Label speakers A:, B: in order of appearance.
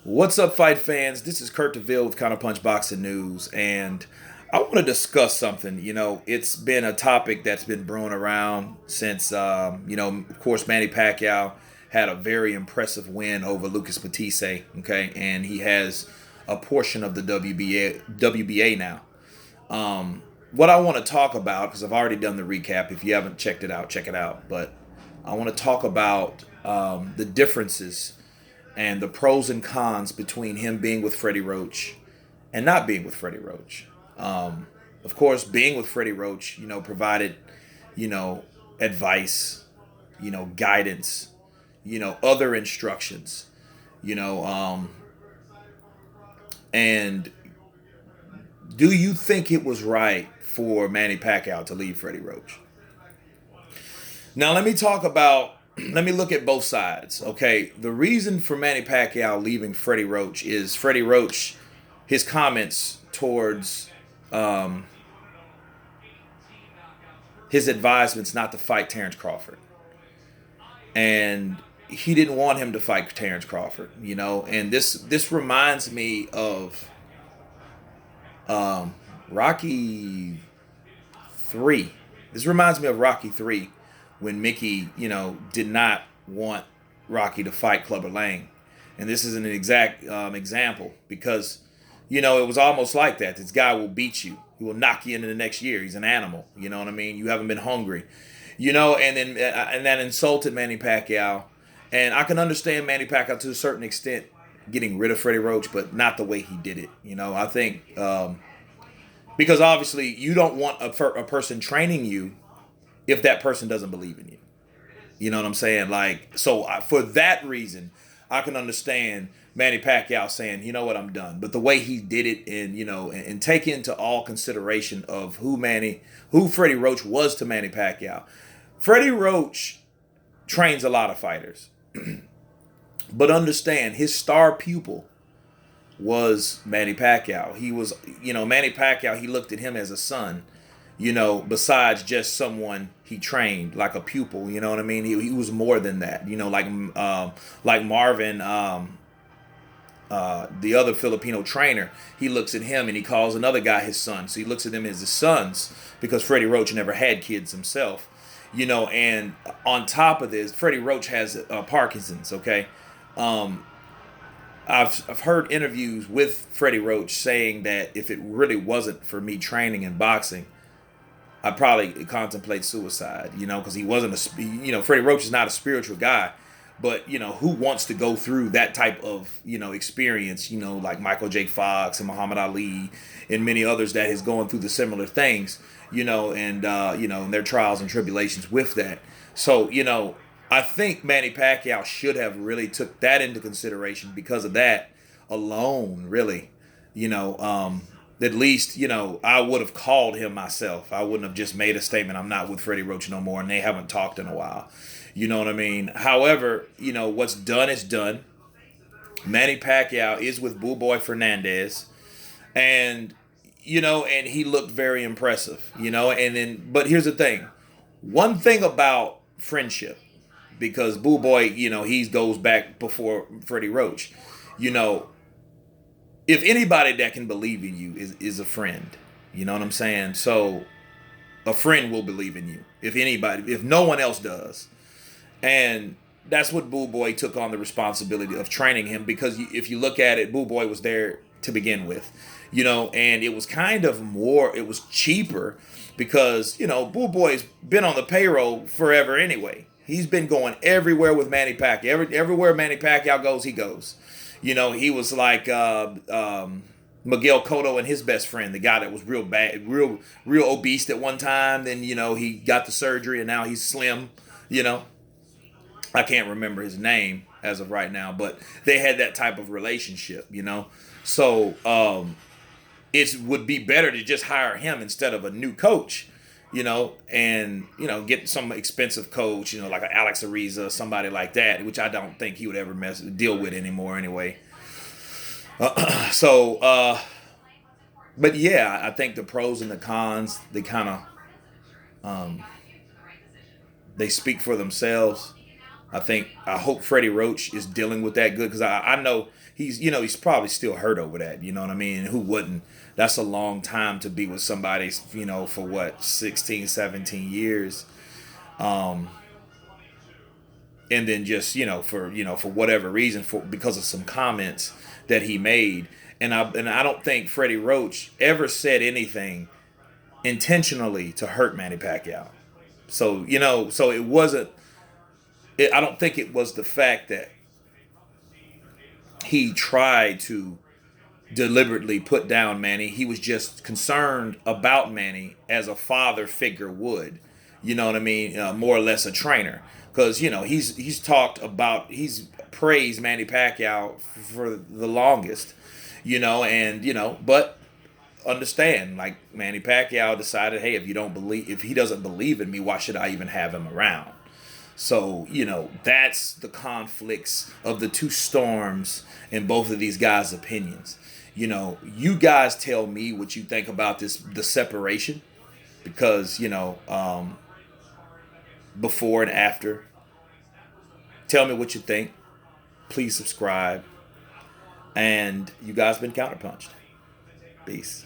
A: What's up, fight fans? This is Kurt DeVille with Counterpunch Boxing News, and I want to discuss something. It's been a topic that's been brewing around since, of course, Manny Pacquiao had a very impressive win over Lucas Matisse, okay, and he has a portion of the WBA now. What I want to talk about, because I've already done the recap. If you haven't checked it out, check it out. But I want to talk about the differences and the pros and cons between him being with Freddie Roach and not being with Freddie Roach. Of course, being with Freddie Roach, provided, you know, advice, guidance, other instructions, you know, um, and do you think it was right for Manny Pacquiao to leave Freddie Roach? Now, let me look at both sides. Okay, the reason for Manny Pacquiao leaving Freddie Roach is Freddie Roach, his comments towards um, his advisements not to fight Terrence Crawford, and he didn't want him to fight Terrence Crawford. And this reminds me of Rocky three. This reminds me of Rocky three, when Mickey, did not want Rocky to fight Clubber Lang, and this is an exact example because, it was almost like that. This guy will beat you. He will knock you into the next year. He's an animal. You know what I mean? You haven't been hungry. And that insulted Manny Pacquiao, and I can understand Manny Pacquiao to a certain extent getting rid of Freddie Roach, but not the way he did it. I think because obviously you don't want a person training you if that person doesn't believe in you. You know what I'm saying? Like, so for that reason, I can understand Manny Pacquiao saying, you know what, I'm done. But the way he did it, and take into all consideration of who Freddie Roach was to Manny Pacquiao. Freddie Roach trains a lot of fighters, but understand his star pupil was Manny Pacquiao. He was, Manny Pacquiao, he looked at him as a son, besides just someone he trained, like a pupil, you know what I mean? He was more than that, like Marvin, the other Filipino trainer. He looks at him and he calls another guy his son. So he looks at them as his sons because Freddie Roach never had kids himself, and on top of this, Freddie Roach has Parkinson's, okay? Um, I've heard interviews with Freddie Roach saying that if it really wasn't for me training in boxing, I'd probably contemplate suicide, because he wasn't Freddie Roach is not a spiritual guy, but, who wants to go through that type of, experience, like Michael J. Fox and Muhammad Ali and many others that is going through the similar things, and their trials and tribulations with that. So, I think Manny Pacquiao should have really took that into consideration because of that alone, really. You know, um, at least, I would have called him myself. I wouldn't have just made a statement, I'm not with Freddie Roach no more, and they haven't talked in a while. You know what I mean? However, what's done is done. Manny Pacquiao is with Boo Boy Fernandez, and, and he looked very impressive, but here's the thing. One thing about friendship, because Boo Boy, he goes back before Freddie Roach. You know, if anybody that can believe in you is a friend, you know what I'm saying? So a friend will believe in you. If no one else does. And that's what Boo Boy took on the responsibility of training him because if you look at it, Boo Boy was there to begin with, and it was it was cheaper because, Boo Boy's been on the payroll forever anyway. He's been going everywhere with Manny Pacquiao. Everywhere Manny Pacquiao goes, he goes. He was like Miguel Cotto and his best friend, the guy that was real bad, real obese at one time. Then, he got the surgery and now he's slim, you know. I can't remember his name as of right now, but they had that type of relationship. So it would be better to just hire him instead of a new coach, and get some expensive coach, like an Alex Ariza, somebody like that, which I don't think he would ever deal with anymore anyway. So, but yeah, I think the pros and the cons they kind of they speak for themselves. I hope Freddie Roach is dealing with that good because I know he's probably still hurt over that. You know what I mean? Who wouldn't? That's a long time to be with somebody, for what, 16, 17 years. Um, and then just, for whatever reason, because of some comments that he made. And I don't think Freddie Roach ever said anything intentionally to hurt Manny Pacquiao. So it wasn't. I don't think it was the fact that he tried to deliberately put down Manny. He was just concerned about Manny as a father figure would. You know what I mean? More or less a trainer, because he's praised Manny Pacquiao for the longest. But understand, like, Manny Pacquiao decided, hey, if he doesn't believe in me, why should I even have him around? So, that's the conflicts of the two storms in both of these guys' opinions. You guys tell me what you think about the separation, because, before and after. Tell me what you think. Please subscribe. And you guys been counterpunched. Peace.